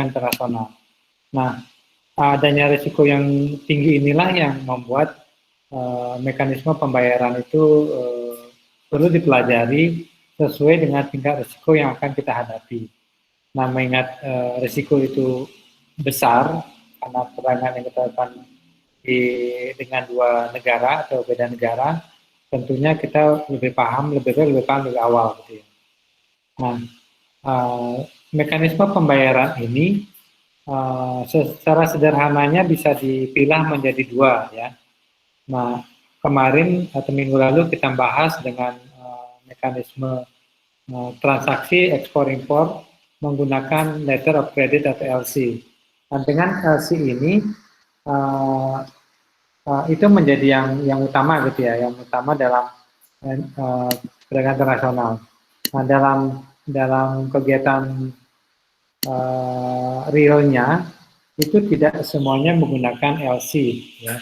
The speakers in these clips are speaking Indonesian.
internasional. Nah, adanya risiko yang tinggi inilah yang membuat mekanisme pembayaran itu perlu dipelajari sesuai dengan tingkat risiko yang akan kita hadapi. Nah, mengingat risiko itu besar karena perdagangan yang kita lakukan dengan dua negara atau beda negara, tentunya kita lebih paham lebih awal gitu ya. Nah, mekanisme pembayaran ini secara sederhananya bisa dipilah menjadi dua ya. Nah, kemarin atau minggu lalu kita bahas dengan mekanisme transaksi ekspor impor menggunakan letter of credit atau LC. Dan dengan LC ini itu menjadi yang utama gitu ya, yang utama dalam perdagangan internasional. Nah, dalam kegiatan realnya itu tidak semuanya menggunakan LC ya.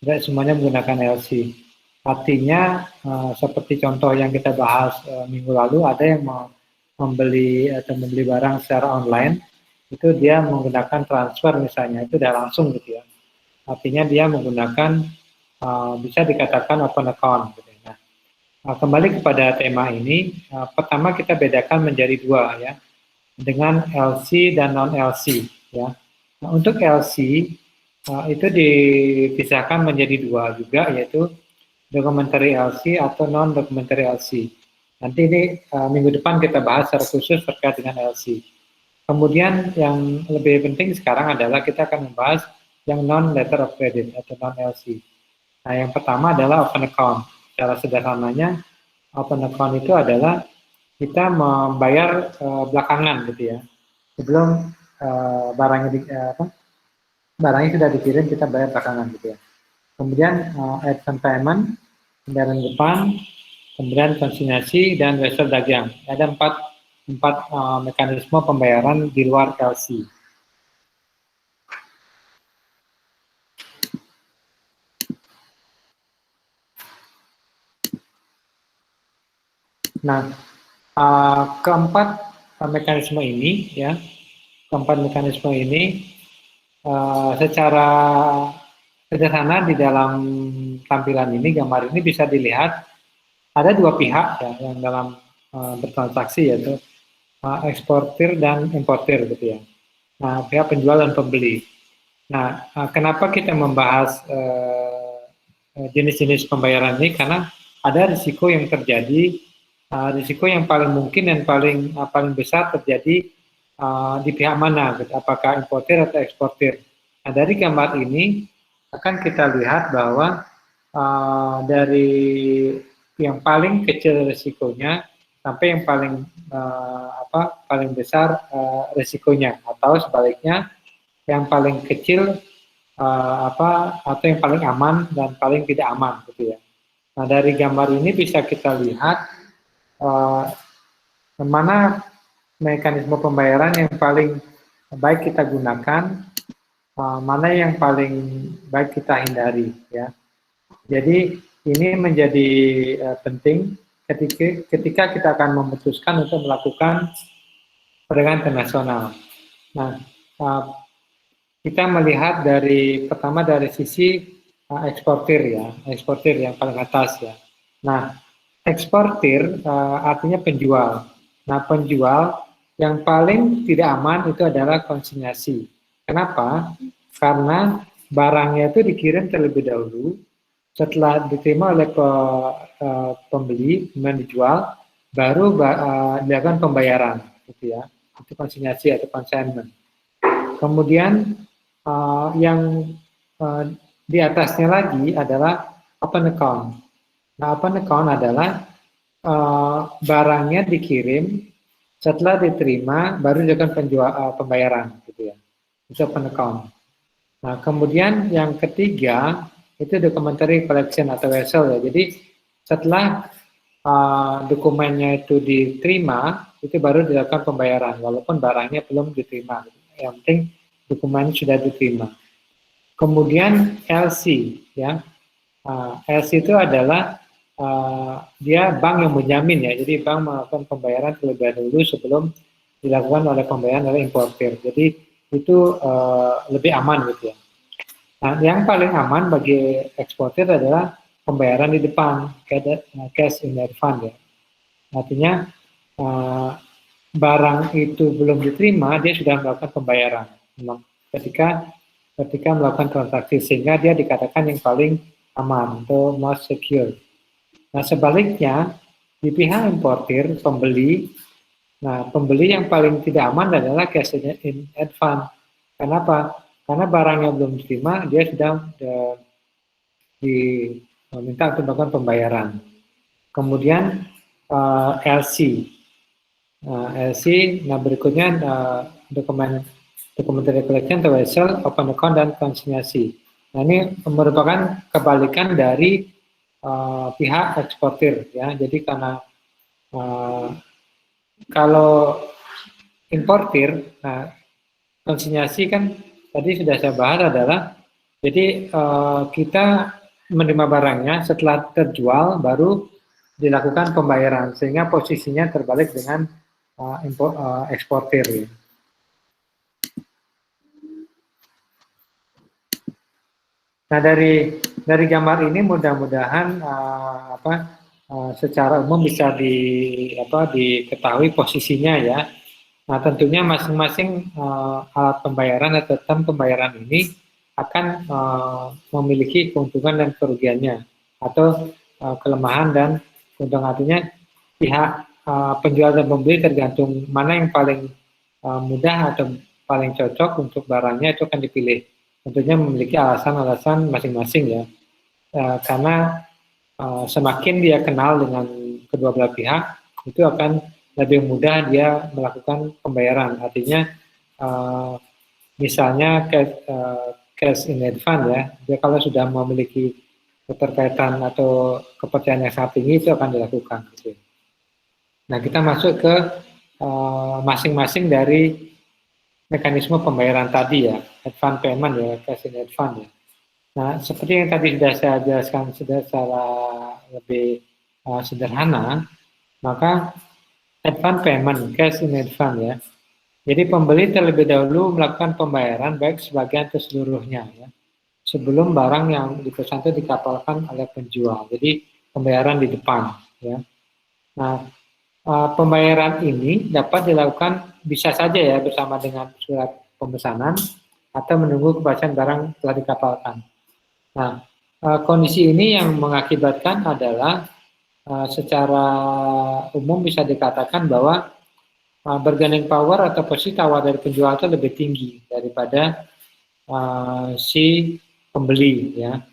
Tidak semuanya menggunakan LC. Artinya seperti contoh yang kita bahas minggu lalu, ada yang membeli barang secara online, itu dia menggunakan transfer misalnya, itu udah langsung gitu ya. Artinya dia menggunakan bisa dikatakan open account. Gitu. Nah, kembali kepada tema ini, pertama kita bedakan menjadi dua ya, dengan LC dan non LC ya. Nah, untuk LC itu dipisahkan menjadi dua juga, yaitu documentary LC atau non documentary LC. Nanti ini minggu depan kita bahas secara khusus terkait dengan LC. Kemudian yang lebih penting sekarang adalah kita akan membahas yang non letter of credit atau non LC. Nah, yang pertama adalah open account. Secara sederhananya, open account itu adalah kita membayar belakangan gitu ya, sebelum barangnya sudah dikirim, kita bayar belakangan gitu ya. Kemudian advance payment, kendaraan depan, kemudian konsinyasi dan wesel dagang. Ada empat mekanisme pembayaran di luar LC. Nah, keempat mekanisme ini ya, secara sederhana di dalam tampilan ini, gambar ini bisa dilihat ada dua pihak ya, yang dalam bertransaksi, yaitu eksportir dan importir gitu ya. Nah, pihak penjual dan pembeli. Nah, kenapa kita membahas jenis-jenis pembayaran ini? Karena ada risiko yang terjadi, risiko yang paling mungkin dan paling besar terjadi di pihak mana, gitu. Apakah importir atau eksportir. Nah, dari gambar ini akan kita lihat bahwa dari yang paling kecil risikonya sampai yang paling besar risikonya, atau sebaliknya yang paling kecil atau yang paling aman dan paling tidak aman gitu ya. Nah, dari gambar ini bisa kita lihat mana mekanisme pembayaran yang paling baik kita gunakan, mana yang paling baik kita hindari ya. Jadi ini menjadi penting ketika kita akan memutuskan untuk melakukan perdagangan internasional. Nah, kita melihat pertama dari sisi eksportir yang paling atas ya. Nah, eksportir artinya penjual. Nah, penjual yang paling tidak aman itu adalah konsinyasi. Kenapa? Karena barangnya itu dikirim terlebih dahulu, setelah diterima oleh pembeli, kemudian dijual, baru dilakukan pembayaran, gitu ya. Itu konsinyasi atau consignment. Kemudian yang di atasnya lagi adalah open account. Nah, open account adalah barangnya dikirim, setelah diterima baru dilakukan pembayaran, gitu ya. Itu open account. Nah, kemudian yang ketiga itu documentary collection atau wesel ya. Jadi setelah dokumennya itu diterima, itu baru dilakukan pembayaran, walaupun barangnya belum diterima. Yang penting dokumennya sudah diterima. Kemudian LC ya. LC itu adalah dia bank yang menjamin ya. Jadi bank melakukan pembayaran terlebih dahulu sebelum dilakukan oleh pembayaran oleh importir. Jadi itu lebih aman gitu ya. Nah, yang paling aman bagi eksportir adalah pembayaran di depan, cash in advance ya. Artinya barang itu belum diterima, dia sudah melakukan pembayaran. Ketika melakukan transaksi, sehingga dia dikatakan yang paling aman atau most secure. Nah, sebaliknya di pihak importir, pembeli yang paling tidak aman adalah cash in advance. Kenapa? Karena barangnya belum diterima, dia sudah diminta untuk melakukan pembayaran. Kemudian LC. Berikutnya documentary collection, reversal, open account, dan konsinyasi. Nah, ini merupakan kebalikan dari pihak eksportir ya. Jadi karena kalau importir, konsinyasi kan tadi sudah saya bahas adalah, jadi kita menerima barangnya setelah terjual baru dilakukan pembayaran, sehingga posisinya terbalik dengan eksportir. Ya. Nah, dari gambar ini mudah-mudahan secara umum bisa diketahui posisinya ya. Nah, tentunya masing-masing alat pembayaran atau sistem pembayaran ini akan memiliki keuntungan dan kerugiannya, atau kelemahan dan keuntungan. Artinya pihak penjual dan pembeli tergantung mana yang paling mudah atau paling cocok untuk barangnya, itu akan dipilih. Tentunya memiliki alasan-alasan masing-masing ya, karena semakin dia kenal dengan kedua belah pihak, itu akan lebih mudah dia melakukan pembayaran. Artinya misalnya cash in advance ya, dia kalau sudah memiliki keterkaitan atau kepercayaan yang sangat tinggi, itu akan dilakukan. Gitu. Nah, kita masuk ke masing-masing dari mekanisme pembayaran tadi ya, advance payment ya, cash in advance ya. Nah, seperti yang tadi sudah saya jelaskan secara lebih sederhana, maka advance payment, cash in advance ya. Jadi pembeli terlebih dahulu melakukan pembayaran baik sebagian atau seluruhnya ya, sebelum barang yang dipesan itu dikapalkan oleh penjual. Jadi pembayaran di depan ya. Nah, pembayaran ini dapat dilakukan bisa saja ya bersama dengan surat pemesanan atau menunggu kepastian barang telah dikapalkan. Nah, kondisi ini yang mengakibatkan adalah secara umum bisa dikatakan bahwa bargaining power atau posisi tawar dari penjual itu lebih tinggi daripada si pembeli ya.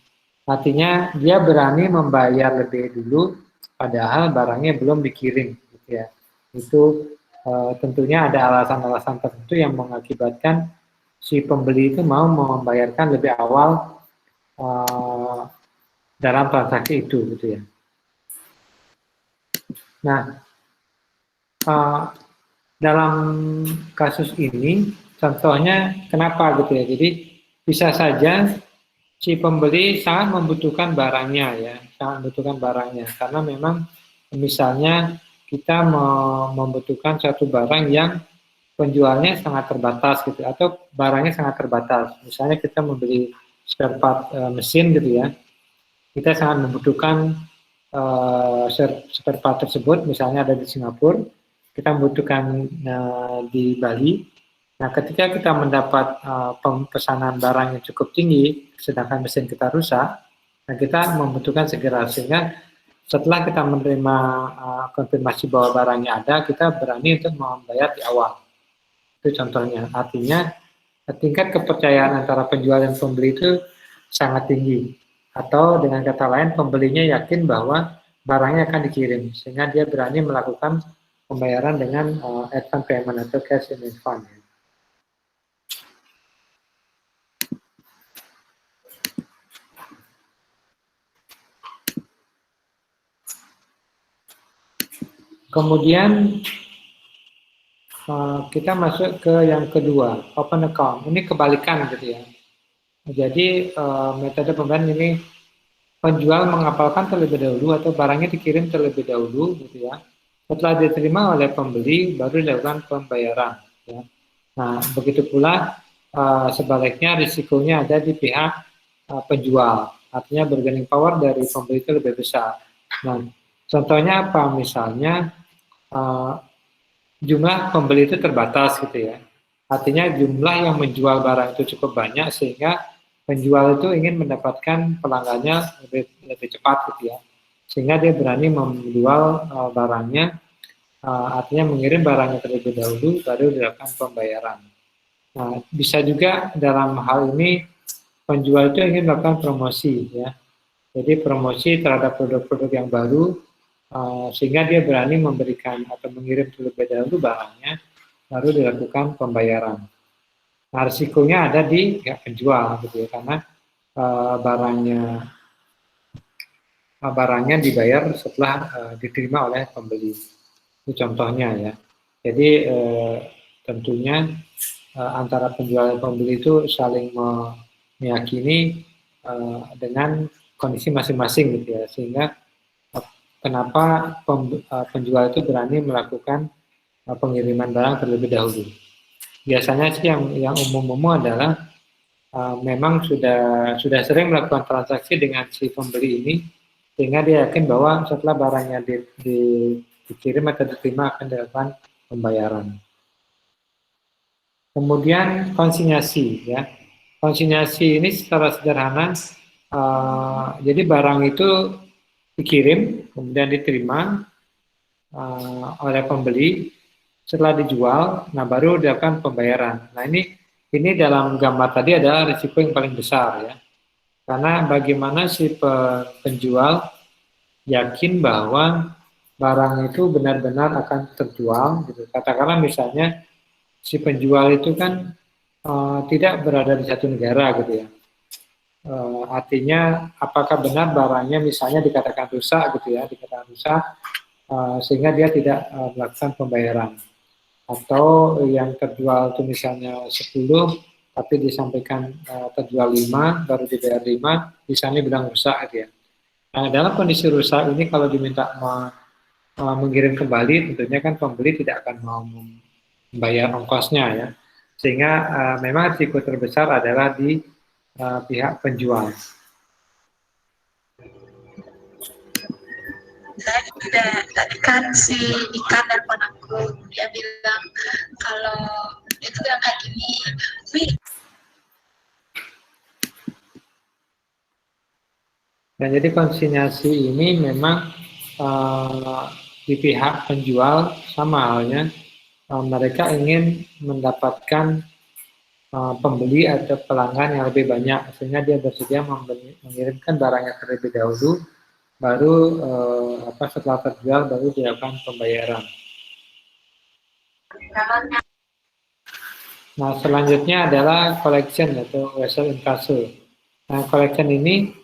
Artinya dia berani membayar lebih dulu padahal barangnya belum dikirim gitu ya. Itu tentunya ada alasan-alasan tertentu yang mengakibatkan si pembeli itu mau membayarkan lebih awal dalam transaksi itu gitu ya. Nah, dalam kasus ini contohnya kenapa gitu ya. Jadi bisa saja si pembeli sangat membutuhkan barangnya ya, sangat membutuhkan barangnya karena memang misalnya kita membutuhkan satu barang yang penjualnya sangat terbatas gitu, atau barangnya sangat terbatas. Misalnya kita membeli spare part mesin gitu ya, kita sangat membutuhkan spare part tersebut, misalnya ada di Singapura, kita membutuhkan di Bali. Nah, ketika kita mendapat pesanan barang yang cukup tinggi, sedangkan mesin kita rusak, nah kita membutuhkan segera, sehingga setelah kita menerima konfirmasi bahwa barangnya ada, kita berani untuk membayar di awal. Itu contohnya. Artinya tingkat kepercayaan antara penjual dan pembeli itu sangat tinggi. Atau dengan kata lain, pembelinya yakin bahwa barangnya akan dikirim, sehingga dia berani melakukan pembayaran dengan advance payment atau cash in advance. Kemudian kita masuk ke yang kedua, open account. Ini kebalikan gitu ya. Jadi metode pembayaran ini penjual mengapalkan terlebih dahulu atau barangnya dikirim terlebih dahulu gitu ya. Setelah diterima oleh pembeli, baru dilakukan pembayaran. Ya. Nah, begitu pula sebaliknya risikonya ada di pihak penjual. Artinya bargaining power dari pembeli itu lebih besar. Nah, contohnya apa? Misalnya jumlah pembeli itu terbatas gitu ya. Artinya jumlah yang menjual barang itu cukup banyak sehingga penjual itu ingin mendapatkan pelanggannya lebih cepat gitu ya. Sehingga dia berani menjual barangnya, artinya mengirim barangnya terlebih dahulu baru dilakukan pembayaran. Nah, bisa juga dalam hal ini penjual itu ingin melakukan promosi ya. Jadi promosi terhadap produk-produk yang baru sehingga dia berani memberikan atau mengirim terlebih dahulu barangnya baru dilakukan pembayaran. Nah, risikonya ada di pihak penjual gitu ya, karena barangnya dibayar setelah diterima oleh pembeli. Itu contohnya ya. Jadi tentunya antara penjual dan pembeli itu saling meyakini dengan kondisi masing-masing gitu ya, sehingga kenapa penjual itu berani melakukan pengiriman barang terlebih dahulu. Biasanya sih yang umum-umum adalah memang sudah sering melakukan transaksi dengan si pembeli ini, sehingga dia yakin bahwa setelah barangnya dikirim atau diterima akan dilakukan pembayaran. Kemudian konsinyasi ya. Konsinyasi ini secara sederhana, jadi barang itu dikirim, kemudian diterima oleh pembeli, setelah dijual, nah baru dilakukan pembayaran. Nah ini dalam gambar tadi adalah risiko yang paling besar ya, karena bagaimana si penjual yakin bahwa barang itu benar-benar akan terjual, gitu. Katakanlah misalnya si penjual itu kan tidak berada di satu negara gitu ya. Artinya apakah benar barangnya misalnya dikatakan rusak gitu ya, dikatakan rusak sehingga dia tidak melakukan pembayaran. Atau yang terjual itu misalnya 10 tapi disampaikan terjual 5 baru dibayar 5, misalnya bilang rusak gitu ya. Nah, dalam kondisi rusak ini kalau diminta mengirim kembali, tentunya kan pembeli tidak akan mau membayar ongkosnya ya. Sehingga memang risiko terbesar adalah di pihak penjual. Saya juga tadi kan si ikan dan aku dia bilang kalau itu yang kayak gini, Dan jadi konsinyasi ini memang di pihak penjual sama halnya mereka ingin mendapatkan pembeli atau pelanggan yang lebih banyak, sehingga dia bersedia mengirimkan barangnya terlebih dahulu, baru setelah terjual baru dilakukan pembayaran. Nah, selanjutnya adalah collection atau vessel inkasso. Nah, collection ini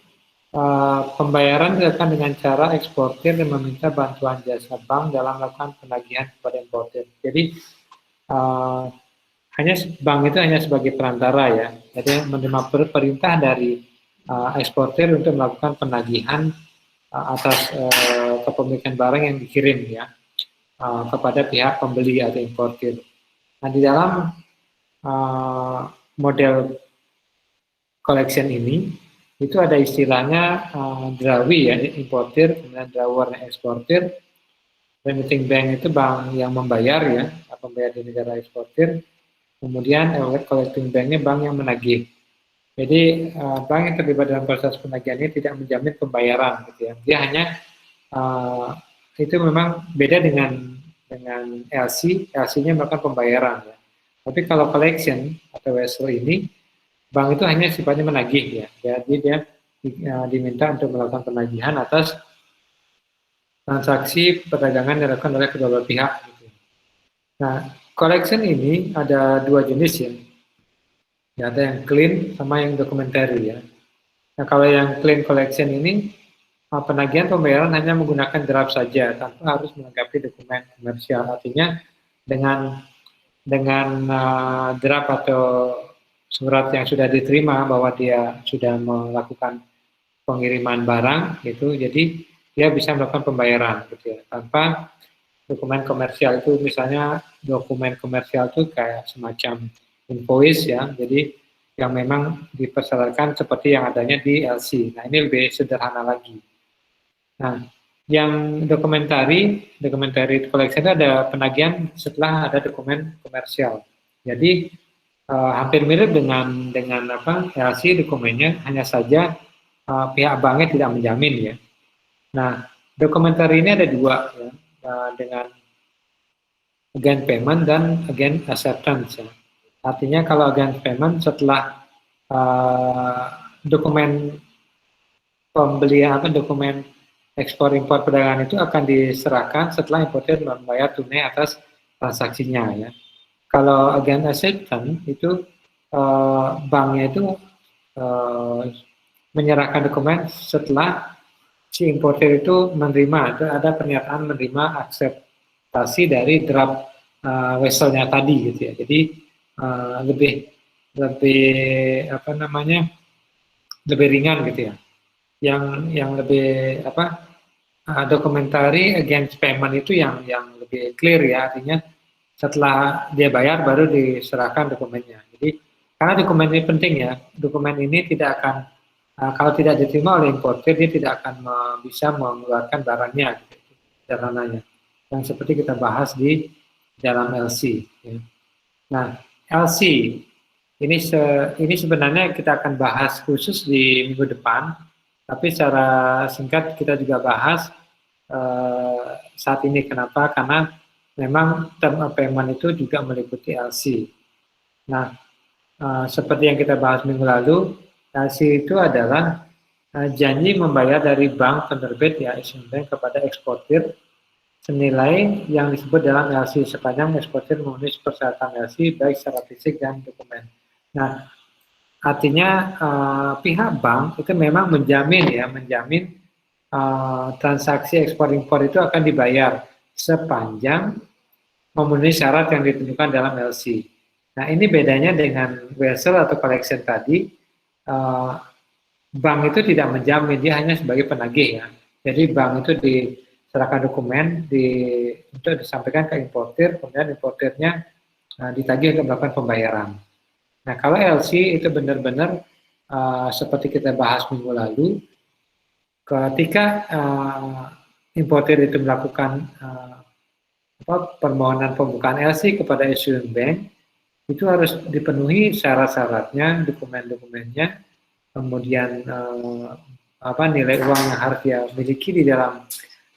pembayaran dilakukan dengan cara eksportir dan meminta bantuan jasa bank dalam melakukan penagihan kepada importir. Jadi hanya bank itu hanya sebagai perantara ya. Jadi menerima perintah dari eksportir untuk melakukan penagihan atas kepemilikan barang yang dikirim ya kepada pihak pembeli atau importir. Nah, di dalam model collection ini itu ada istilahnya drawi ya, importir, kemudian drawer eksportir, remitting bank itu bank yang membayar ya, pembayar di negara eksportir, kemudian collecting banknya bank yang menagih. Jadi bank yang terlibat dalam proses penagihan ini tidak menjamin pembayaran gitu ya. Dia hanya itu memang beda dengan LC, LC-nya melakukan pembayaran ya. Tapi kalau collection atau wesel ini, bank itu hanya sifatnya menagih ya. Jadi dia diminta untuk melakukan penagihan atas transaksi perdagangan yang dilakukan oleh kedua belah pihak. Gitu. Nah, collection ini ada dua jenis ya. Ya, ada yang clean sama yang documentary ya. Nah, kalau yang clean collection ini penagihan pembayaran hanya menggunakan draft saja tanpa harus melengkapi dokumen komersial. Artinya dengan draft atau surat yang sudah diterima bahwa dia sudah melakukan pengiriman barang gitu, jadi dia bisa melakukan pembayaran gitu ya, tanpa dokumen komersial itu misalnya dokumen komersial itu kayak semacam invoice ya, jadi yang memang dipersyaratkan seperti yang adanya di LC. Nah ini lebih sederhana lagi. Nah yang documentary collection itu ada penagihan setelah ada dokumen komersial. Jadi hampir mirip dengan apa LC dokumennya, hanya saja pihak banknya tidak menjamin ya. Nah documentary ini ada dua ya, dengan agent payment dan agent acceptance ya. Artinya kalau agent payment setelah dokumen pembelian dokumen ekspor impor perdagangan itu akan diserahkan setelah importer membayar tunai atas transaksinya ya. Kalau agent acceptance itu banknya itu menyerahkan dokumen setelah si importer itu menerima, ada pernyataan menerima akseptasi dari draft vesselnya tadi gitu ya. Jadi lebih apa namanya, lebih ringan gitu ya. Yang lebih apa, documentary against payment itu yang lebih clear ya, artinya setelah dia bayar baru diserahkan dokumennya. Jadi karena dokumen ini penting ya, dokumen ini tidak akan kalau tidak diterima oleh importer, dia tidak akan bisa mengeluarkan barangnya, gitu, sederhananya. Yang seperti kita bahas di dalam LC. Ya. Nah, LC ini sebenarnya kita akan bahas khusus di minggu depan, tapi secara singkat kita juga bahas saat ini. Kenapa? Karena memang term of payment itu juga meliputi LC. Nah, seperti yang kita bahas minggu lalu, LC itu adalah janji membayar dari bank penerbit ya issuing bank kepada eksportir senilai yang disebut dalam LC sepanjang eksportir memenuhi persyaratan LC baik secara fisik dan dokumen. Nah, artinya pihak bank itu memang menjamin transaksi ekspor impor itu akan dibayar sepanjang memenuhi syarat yang ditentukan dalam LC. Nah, ini bedanya dengan vessel atau collection tadi. Bank itu tidak menjamin, dia hanya sebagai penagih ya. Jadi bank itu diserahkan dokumen untuk disampaikan ke importir, kemudian importirnya ditagih untuk melakukan pembayaran. Nah, kalau LC itu benar-benar seperti kita bahas minggu lalu, ketika importir itu melakukan permohonan pembukaan LC kepada issuing bank, itu harus dipenuhi syarat-syaratnya, dokumen-dokumennya, kemudian nilai uang yang harus dia miliki di dalam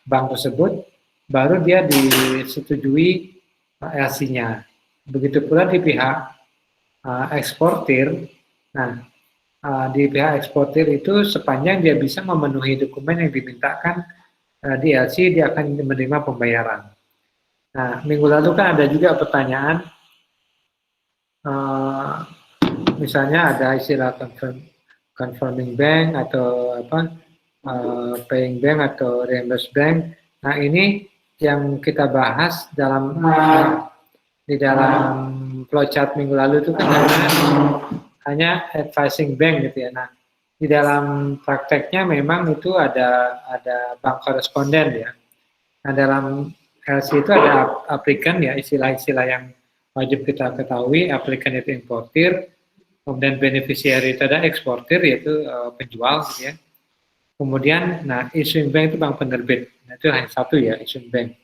bank tersebut, baru dia disetujui LC-nya. Begitu pula di pihak eksportir. Nah, di pihak eksportir itu sepanjang dia bisa memenuhi dokumen yang dimintakan di LC, dia akan menerima pembayaran. Nah, minggu lalu kan ada juga pertanyaan, misalnya ada istilah confirming bank atau paying bank atau reimburse bank. Nah, ini yang kita bahas di dalam flowchart minggu lalu itu kan hanya advising bank gitu ya. Nah, di dalam prakteknya memang itu ada bank koresponden ya. Nah, dalam LC itu ada applicant ya, istilah-istilah yang wajib kita ketahui. Applicant itu importir, kemudian beneficiary itu ada eksportir, yaitu penjual gitu ya. Kemudian, nah issuing bank itu bank penerbit, nah, itu hanya satu ya, issuing bank.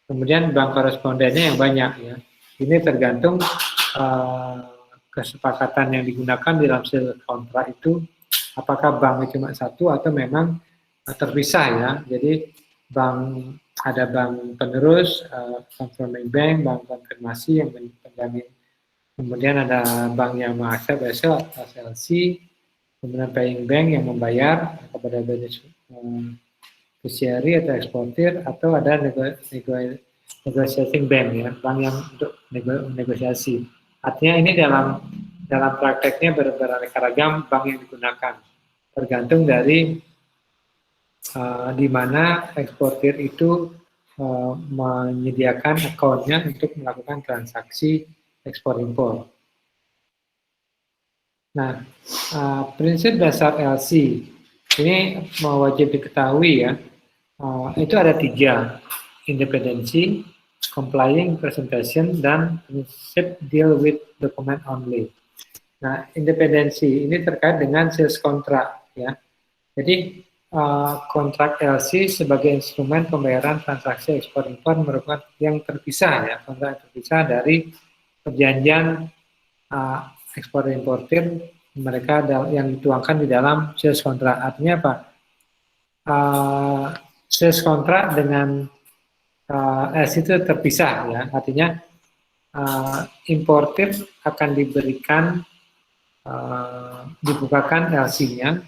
Kemudian bank korespondennya yang banyak ya. Ini tergantung kesepakatan yang digunakan di dalam sale kontrak itu, apakah banknya cuma satu atau memang terpisah ya. Jadi ada bank penerus, confirming bank, bank konfirmasi yang menjamin. Kemudian ada bank yang mengaksep vessel atau LC, kemudian paying bank yang membayar kepada beneficiary atau eksportir, atau ada negotiating bank ya, bank yang untuk negosiasi. Artinya ini dalam prakteknya beraneka ragam bank yang digunakan, tergantung dari di mana eksportir itu menyediakan akunnya untuk melakukan transaksi ekspor impor. Nah, prinsip dasar LC ini wajib diketahui ya. Itu ada 3, independensi, complying presentation, dan prinsip deal with document only. Nah, independensi ini terkait dengan sales contract ya. Jadi kontrak LC sebagai instrumen pembayaran transaksi ekspor impor merupakan yang terpisah ya, kontrak terpisah dari perjanjian ekspor importir mereka yang dituangkan di dalam sales contract. Artinya apa? Sales contract dengan LC itu terpisah ya. Artinya importir akan diberikan dibukakan LC-nya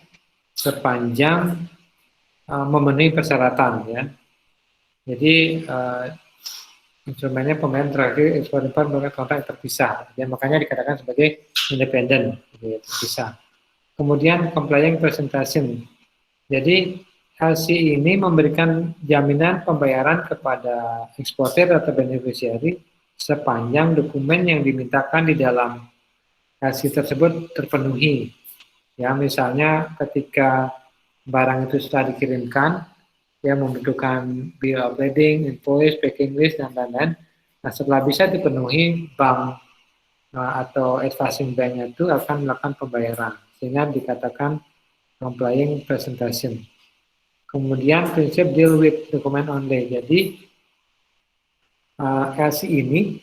sepanjang memenuhi persyaratan ya. Jadi instrumennya pembayaran terakhir ekspor impor merupakan kontrak terpisah. Dan makanya dikatakan sebagai independen, terpisah. Kemudian complying presentation. Jadi LC ini memberikan jaminan pembayaran kepada eksportir atau beneficiary sepanjang dokumen yang dimintakan di dalam LC tersebut terpenuhi. Ya, misalnya ketika barang itu sudah dikirimkan, ya membutuhkan bill of lading, invoice, packing list, dan lain-lain. Nah, setelah bisa dipenuhi, bank atau advising bank itu akan melakukan pembayaran, sehingga dikatakan complying presentation. Kemudian prinsip deal with document only. Jadi LC ini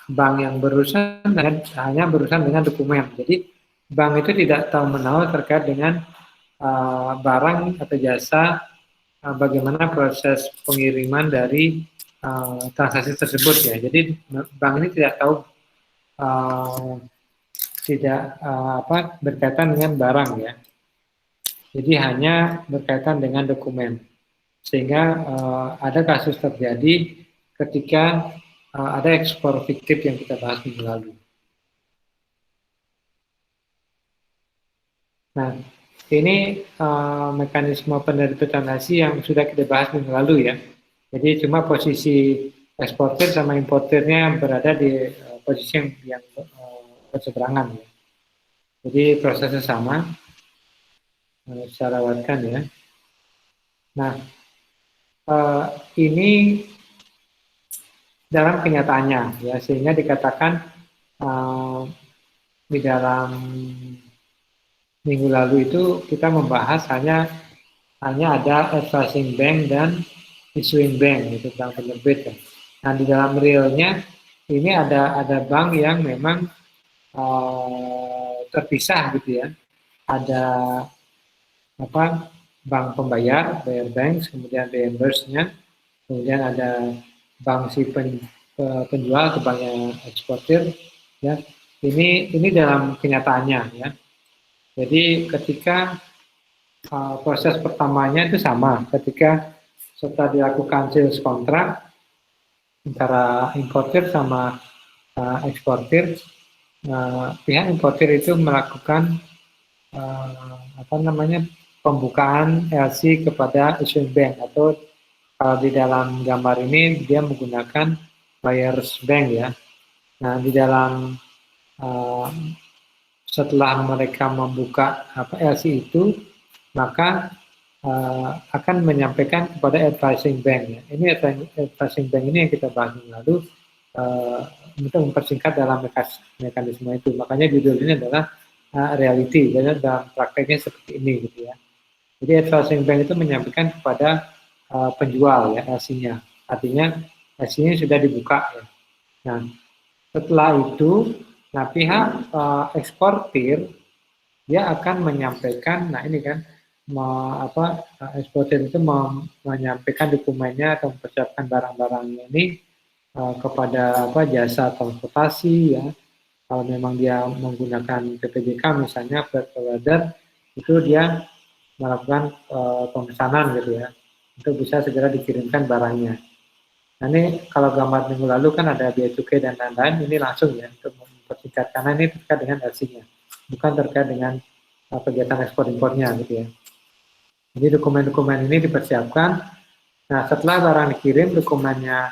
bank yang berurusan dengan, hanya berurusan dengan dokumen. Jadi bank itu tidak tahu-menahu terkait dengan barang atau jasa, bagaimana proses pengiriman dari transaksi tersebut ya. Jadi bank ini tidak tahu, berkaitan dengan barang ya. Jadi hanya berkaitan dengan dokumen. Sehingga ada kasus terjadi ketika ada ekspor fiktif yang kita bahas minggu lalu. Nah, ini mekanisme penerbitan LC yang sudah kita bahas minggu lalu ya. Jadi cuma posisi eksportir sama importirnya berada di posisi yang berseberangan ya. Jadi prosesnya sama, secara wawasan ya. Nah, ini dalam kenyataannya ya, sehingga dikatakan di dalam minggu lalu itu kita membahas hanya ada advising bank dan issuing bank, itu bank penerbit. Nah, di dalam realnya ini ada bank yang memang terpisah gitu ya. Ada bank pembayar, bayar bank, kemudian reimburse-nya, kemudian ada bank si penjual ke bank yang eksportir ya. Ini dalam kenyataannya ya. Jadi ketika proses pertamanya itu sama, ketika setelah dilakukan sales kontrak antara importir sama eksportir, pihak importir itu melakukan pembukaan LC kepada issuing bank, atau kalau di dalam gambar ini dia menggunakan buyer's bank ya. Nah, di dalam setelah mereka membuka LC itu, maka akan menyampaikan kepada advising bank ya. Ini advising bank ini yang kita bahas lalu untuk mempersingkat dalam mekanisme itu. Makanya judul ini adalah reality, dan dalam prakteknya seperti ini gitu ya. Jadi advising bank itu menyampaikan kepada penjual ya LC-nya. Artinya LC-nya sudah dibuka ya. Nah, setelah itu pihak eksportir dia akan menyampaikan, nah ini kan eksportir itu menyampaikan dokumennya atau mempersiapkan barang-barangnya ini kepada jasa transportasi ya. Kalau memang dia menggunakan PPJK misalnya freight forwarder, itu dia melakukan pemesanan gitu ya, untuk bisa segera dikirimkan barangnya. Nah, ini kalau gambar minggu lalu kan ada biaya cukai dan lain-lain, ini langsung ya untuk mempersingkat, karena ini terkait dengan LC-nya, bukan terkait dengan kegiatan ekspor impornya gitu ya. Jadi dokumen-dokumen ini dipersiapkan. Nah, setelah barang dikirim, dokumennya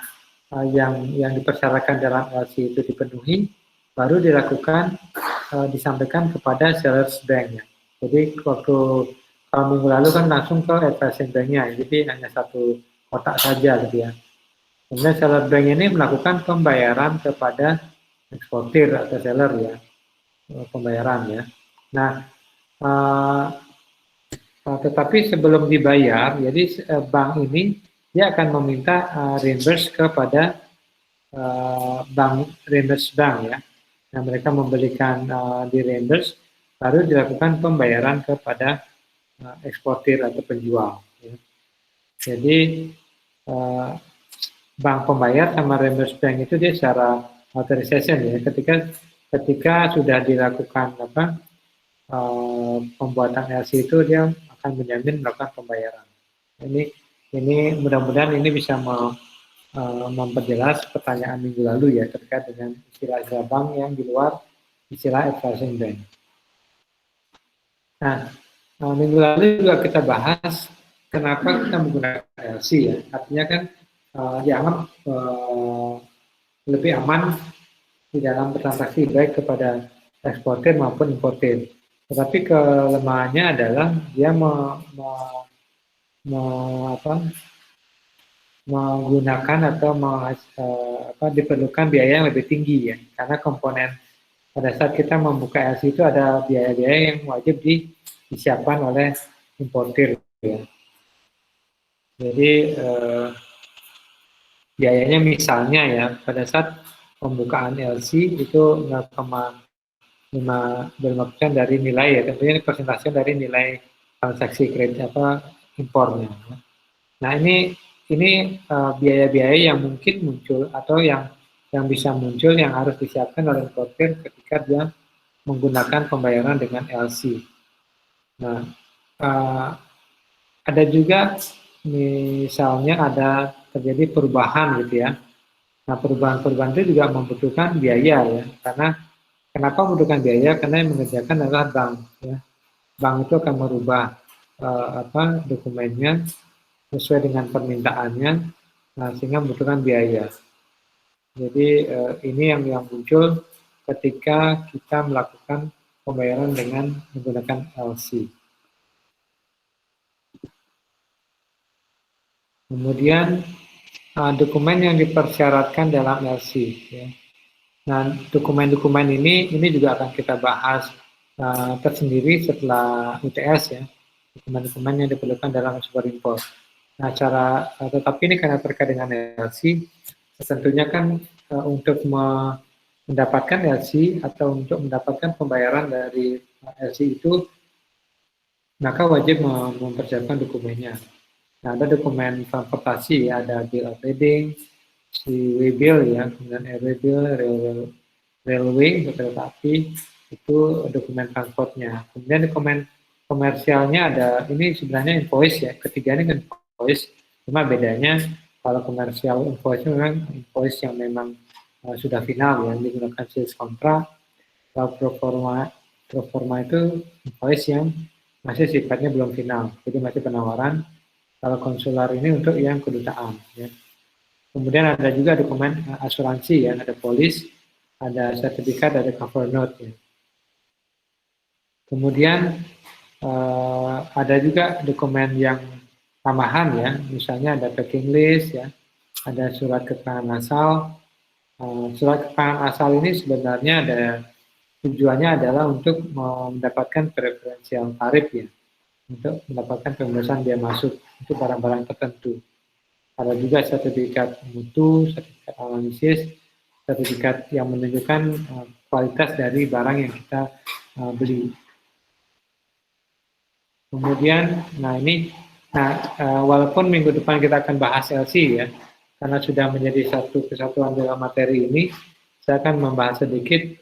yang dipersyaratkan dalam LC itu dipenuhi, baru dilakukan disampaikan kepada sellers bank ya. Jadi kalau minggu lalu kan langsung ke advising bank-nya, jadi hanya satu kotak saja gitu ya. Kemudian seller bank ini melakukan pembayaran kepada eksportir atau seller ya, pembayaran ya. Nah, tetapi sebelum dibayar, jadi bank ini dia akan meminta reimburse kepada reimburse bank ya. Nah, mereka memberikan di reimburse, baru dilakukan pembayaran kepada eksportir atau penjual. Ya. Jadi bank pembayar sama reimburse bank itu dia secara authorization ya. Ketika sudah dilakukan pembuatan LC itu dia akan menjamin melakukan pembayaran. Ini mudah-mudahan ini bisa memperjelas pertanyaan minggu lalu ya terkait dengan istilah bank yang di luar istilah advising bank. Nah, minggu lalu juga kita bahas kenapa kita menggunakan LC ya. Artinya kan dianggap lebih aman di dalam bertransaksi baik kepada eksportir maupun importir. Tetapi kelemahannya adalah dia menggunakan atau diperlukan biaya yang lebih tinggi ya, karena komponen pada saat kita membuka LC itu ada biaya-biaya yang wajib disiapkan oleh importir ya. Jadi biayanya misalnya ya pada saat pembukaan LC itu 0,5% dari nilai ya, tentunya persentase dari nilai transaksi kredit impornya. Nah ini biaya-biaya yang mungkin muncul atau yang bisa muncul yang harus disiapkan oleh importir ketika dia menggunakan pembayaran dengan LC. Nah ada juga misalnya ada terjadi perubahan gitu ya. Nah perubahan-perubahan itu juga membutuhkan biaya ya, karena kenapa membutuhkan biaya? Karena yang mengerjakan adalah bank ya. Bank itu akan merubah dokumennya sesuai dengan permintaannya, nah, sehingga membutuhkan biaya. Jadi ini yang muncul ketika kita melakukan pembayaran dengan menggunakan LC. Kemudian dokumen yang dipersyaratkan dalam LC. Ya. Nah dokumen-dokumen ini juga akan kita bahas tersendiri setelah UTS ya. Dokumen-dokumen yang diperlukan dalam ekspor impor. Nah, tetapi ini karena terkait dengan LC, tentunya kan untuk mendapatkan LC atau untuk mendapatkan pembayaran dari LC itu, maka wajib mempersiapkan dokumennya. Nah, ada dokumen transportasi, ada bill of lading, CW bill ya, kemudian airway bill, railway, kereta api, itu dokumen transportnya. Kemudian dokumen komersialnya ada, ini sebenarnya invoice ya, ketiga ini kan invoice, cuma bedanya kalau komersial invoice memang invoice yang memang sudah final ya, digunakan sales contract. Kalau pro forma itu invoice yang masih sifatnya belum final, jadi masih penawaran. Kalau konsular ini untuk yang kedutaan ya. Kemudian ada juga dokumen asuransi ya, ada polis, ada sertifikat, ada cover note ya. Kemudian ada juga dokumen yang tambahan ya, misalnya ada packing list ya, ada surat keterangan asal. Surat keterangan asal ini sebenarnya tujuannya adalah untuk mendapatkan preferensial tarif ya, untuk mendapatkan pembebasan biaya masuk untuk barang-barang tertentu. Ada juga sertifikat mutu, sertifikat analisis, sertifikat yang menunjukkan kualitas dari barang yang kita beli. Kemudian, walaupun minggu depan kita akan bahas LC ya, karena sudah menjadi satu kesatuan dalam materi ini, saya akan membahas sedikit,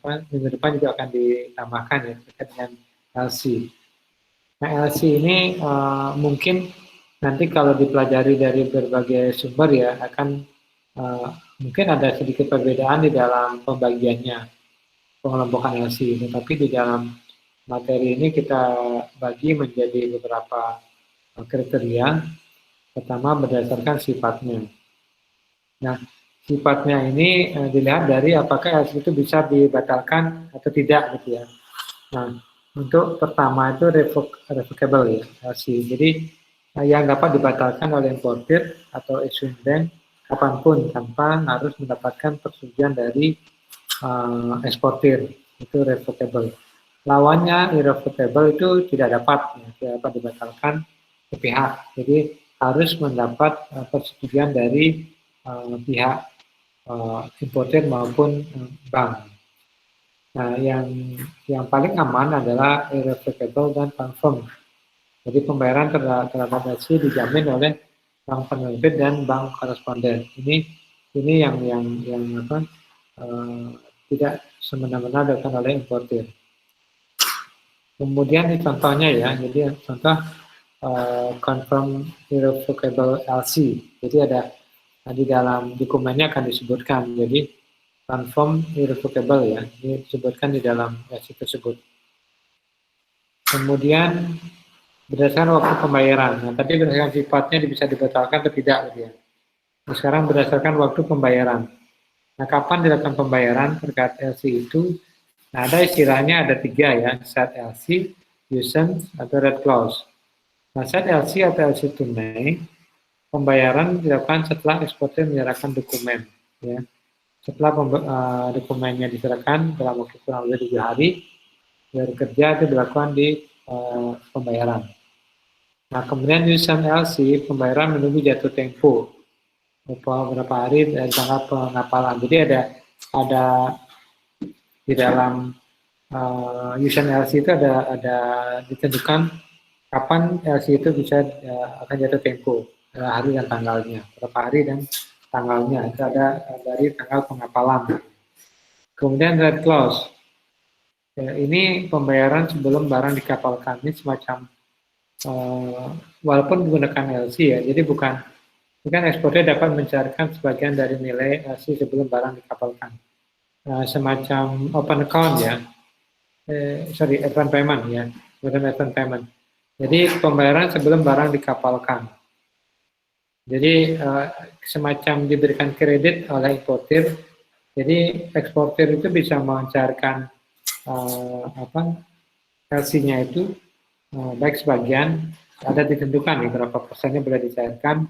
minggu depan juga akan ditambahkan ya, terkait dengan LC. Nah, LC ini mungkin nanti kalau dipelajari dari berbagai sumber ya, akan mungkin ada sedikit perbedaan di dalam pembagiannya, pengelompokan LC, tetapi di dalam materi ini kita bagi menjadi beberapa kriteria. Pertama berdasarkan sifatnya. Nah, sifatnya ini dilihat dari apakah LC itu bisa dibatalkan atau tidak gitu ya. Nah, untuk pertama itu revocable ya LC. Jadi yang dapat dibatalkan oleh importer atau issuing bank kapanpun tanpa harus mendapatkan persetujuan dari eksportir. Itu revocable. Lawannya irrevocable itu tidak dapat, ya, tidak dapat dibatalkan sepihak. Jadi harus mendapat persetujuan dari pihak importir maupun bank. Nah, yang paling aman adalah irrevocable dan confirm. Jadi pembayaran terhadap LC dijamin oleh bank penerbit dan bank koresponden. Ini yang tidak semena-mena dilakukan oleh importir. Kemudian ini contohnya ya, jadi contoh confirm irrevocable LC. Jadi ada di dalam dokumennya akan disebutkan. Jadi confirm irrevocable ya, ini disebutkan di dalam LC tersebut. Kemudian berdasarkan waktu pembayaran. Nah, tadi berdasarkan sifatnya bisa dibatalkan atau tidak gitu ya. Nah, sekarang berdasarkan waktu pembayaran. Nah, kapan dilakukan pembayaran terkait LC itu? Nah, ada istilahnya ada 3 ya, set LC, usance, atau red clause. Nah, set LC atau LC tunai, pembayaran dilakukan setelah eksportir menyerahkan dokumen. Ya. Setelah dokumennya diserahkan dalam waktu kurang lebih 7 hari, dari kerja itu dilakukan di pembayaran. Nah, kemudian usance LC, pembayaran menunggu jatuh tempo beberapa hari dari tanggal pengapalan. Jadi ada di dalam usance LC itu ada ditentukan kapan LC itu bisa akan jatuh tempo, hari dan tanggalnya, berapa hari dan tanggalnya. Itu ada dari tanggal pengapalan. Kemudian red clause. Ini pembayaran sebelum barang dikapalkan. Ini semacam walaupun menggunakan LC ya, jadi bukan eksportir dapat mencairkan sebagian dari nilai LC sebelum barang dikapalkan. Semacam open account ya, advance payment ya, advance payment. Jadi pembayaran sebelum barang dikapalkan. Jadi semacam diberikan kredit oleh importir. Jadi eksportir itu bisa mencairkan LC-nya itu baik sebagian, ada ditentukan ya, berapa persennya boleh dicairkan,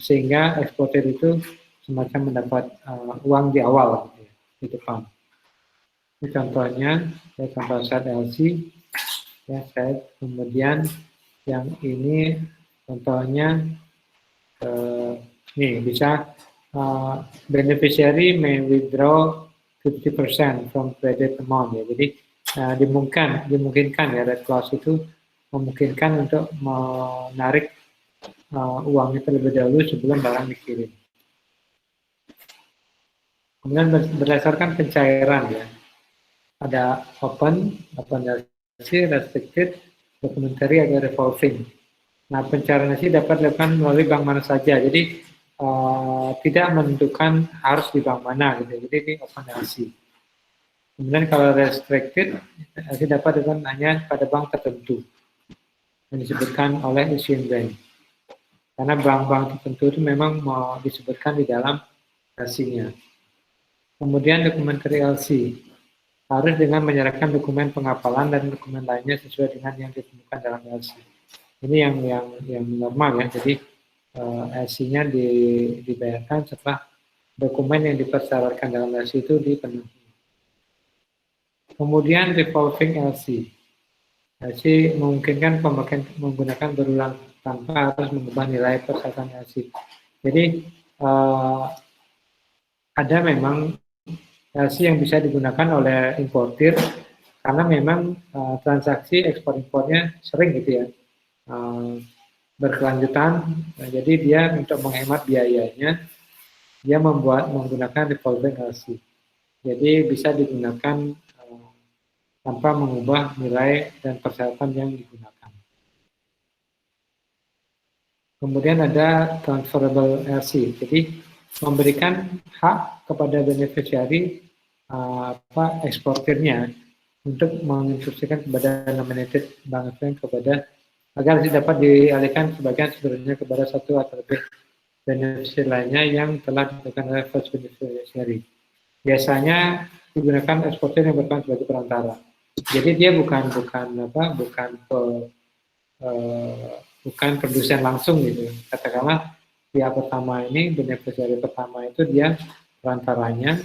sehingga eksportir itu semacam mendapat uang di awal gitu ya, di depan. Ini contohnya, saya contoh set LC, ya set. Kemudian yang ini contohnya, nih bisa beneficiary may withdraw 50% from credit amount ya. Jadi dimungkinkan ya, red clause itu memungkinkan untuk menarik uangnya terlebih dahulu sebelum barang dikirim. Kemudian berdasarkan pencairan ya, ada open LC, restricted, documentary, ada revolving. Nah, pencairan LC dapat dilakukan melalui bank mana saja. Jadi tidak menentukan harus di bank mana gitu. Jadi ini open LC. Kemudian kalau restricted, LC dapat dilakukan hanya pada bank tertentu yang disebutkan oleh issuing bank. Karena bank-bank tertentu itu memang mau disebutkan di dalam LC-nya. Kemudian documentary LC harus dengan menyerahkan dokumen pengapalan dan dokumen lainnya sesuai dengan yang ditemukan dalam LC. Ini yang normal ya. Jadi LC-nya dibayarkan setelah dokumen yang dipersyaratkan dalam LC itu dipenuhi. Kemudian revolving LC. LC memungkinkan pemakaian menggunakan berulang tanpa harus mengubah nilai persyaratan LC. Jadi ada memang LC yang bisa digunakan oleh importir karena memang transaksi ekspor-impornya sering gitu ya, berkelanjutan. Nah, jadi dia untuk menghemat biayanya, dia menggunakan revolving LC. Jadi bisa digunakan tanpa mengubah nilai dan persyaratan yang digunakan. Kemudian ada transferable LC. Jadi memberikan hak kepada beneficiary eksportirnya untuk menginstruksikan kepada nominated bank kepada agar dapat dialihkan sebagian sebenarnya kepada satu atau lebih beneficiary lainnya yang telah ditentukan oleh first beneficiary. Biasanya digunakan eksportir yang berperan sebagai perantara. Jadi dia bukan produsen langsung gitu. Katakanlah pihak pertama ini, beneficiary pertama itu dia perantaranya,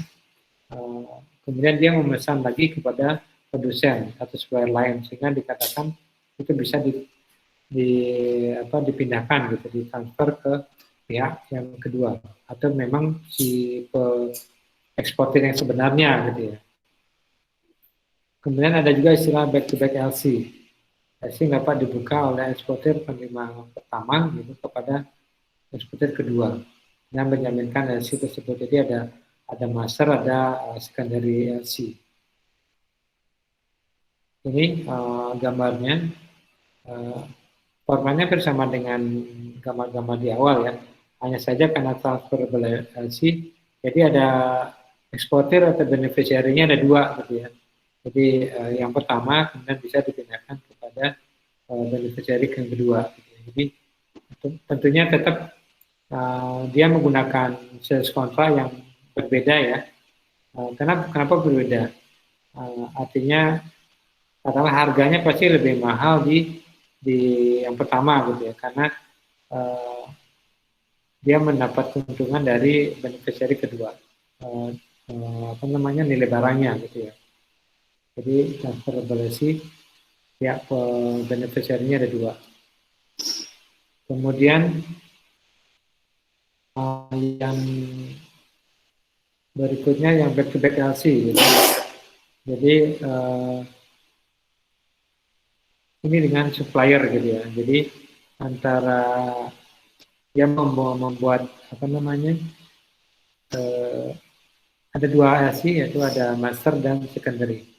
kemudian dia memesan lagi kepada produsen atau supplier lain, sehingga dikatakan itu bisa dipindahkan gitu, ditransfer ke pihak yang kedua, atau memang si eksportir yang sebenarnya gitu ya. Kemudian ada juga istilah back to back LC. LC dapat dibuka oleh eksportir penerima pertama gitu kepada eksportir kedua dan menjaminkan LC tersebut. Jadi ada master, ada secondary LC. Ini gambarnya, formatnya bersama dengan gambar-gambar di awal ya. Hanya saja karena transferable LC, jadi ada eksportir atau beneficiary-nya ada dua gitu ya. Jadi yang pertama kemudian bisa dipindahkan kepada beneficiary yang kedua. Gitu ya. Jadi tentunya tetap dia menggunakan sales kontrak yang berbeda ya. Kenapa berbeda? Artinya katakanlah harganya pasti lebih mahal di yang pertama gitu ya, karena dia mendapat keuntungan dari beneficiary kedua, nilai barangnya gitu ya. Jadi transferability pihak beneficiary-nya ada dua. Kemudian yang berikutnya yang back to back LC gitu. Jadi ini dengan supplier gitu ya. Jadi antara dia membuat ada dua LC, yaitu ada master dan secondary.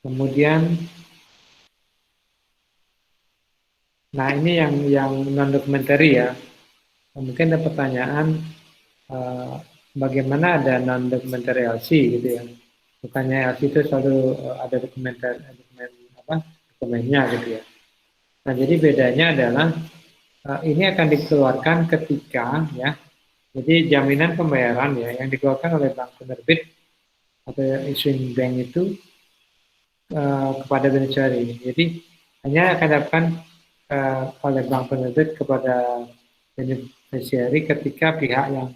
Kemudian, nah ini yang non documentary ya. Mungkin ada pertanyaan bagaimana ada non documentary LC gitu ya. Bukannya LC itu selalu ada dokumennya gitu ya. Nah jadi bedanya adalah ini akan dikeluarkan ketika ya. Jadi jaminan pembayaran ya yang dikeluarkan oleh bank penerbit atau issuing bank itu kepada beneficiary. Jadi hanya akan dilakukan oleh bank penerbit kepada beneficiary ketika pihak yang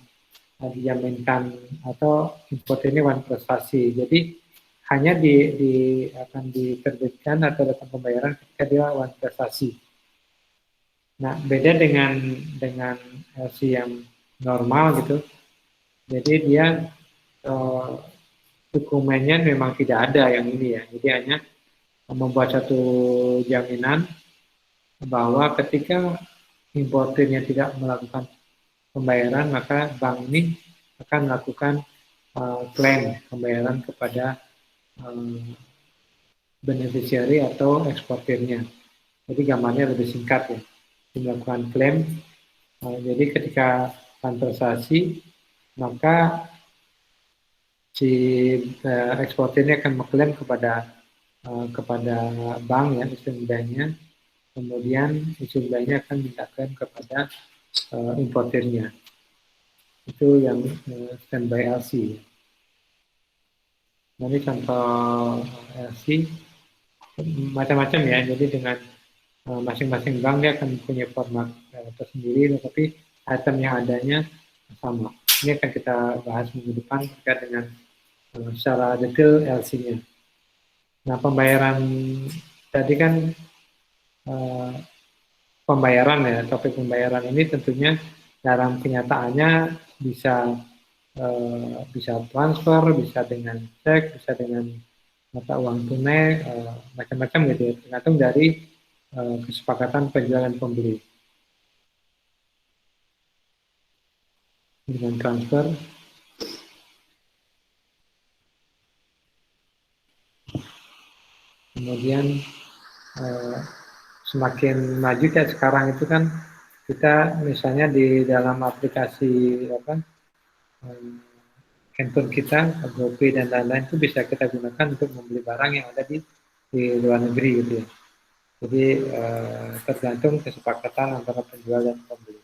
dijaminkan atau import ini one prestasi. Jadi hanya akan diterbitkan atau datang pembayaran ketika dia one prestasi. Nah, beda dengan LC yang normal gitu. Jadi dia dokumennya memang tidak ada yang ini ya. Jadi hanya membuat satu jaminan bahwa ketika importirnya tidak melakukan pembayaran, maka bank ini akan melakukan klaim pembayaran kepada beneficiary atau eksportirnya. Jadi gambarnya lebih singkat ya. Melakukan klaim. Jadi ketika transaksi, maka si eksportirnya akan mengklaim kepada bank ya, issuing banknya. Kemudian issuing banknya akan minta klaim kepada importirnya. Itu yang standby LC. Nah, ini contoh LC macam-macam ya. Jadi dengan masing-masing bank dia akan punya format tersendiri, tetapi item yang adanya sama. Ini akan kita bahas minggu depan terkait dengan secara detail LC-nya. Nah, pembayaran tadi kan pembayaran ya, topik pembayaran ini tentunya dalam kenyataannya bisa transfer, bisa dengan cek, bisa dengan mata uang tunai, macam-macam gitu ya, tergantung dari kesepakatan penjual dan pembeli. Dengan transfer, kemudian semakin maju kayak sekarang itu kan kita misalnya di dalam aplikasi handphone kita, GoPay dan lain-lain itu bisa kita gunakan untuk membeli barang yang ada di luar negeri gitu ya. Jadi tergantung kesepakatan antara penjual dan pembeli.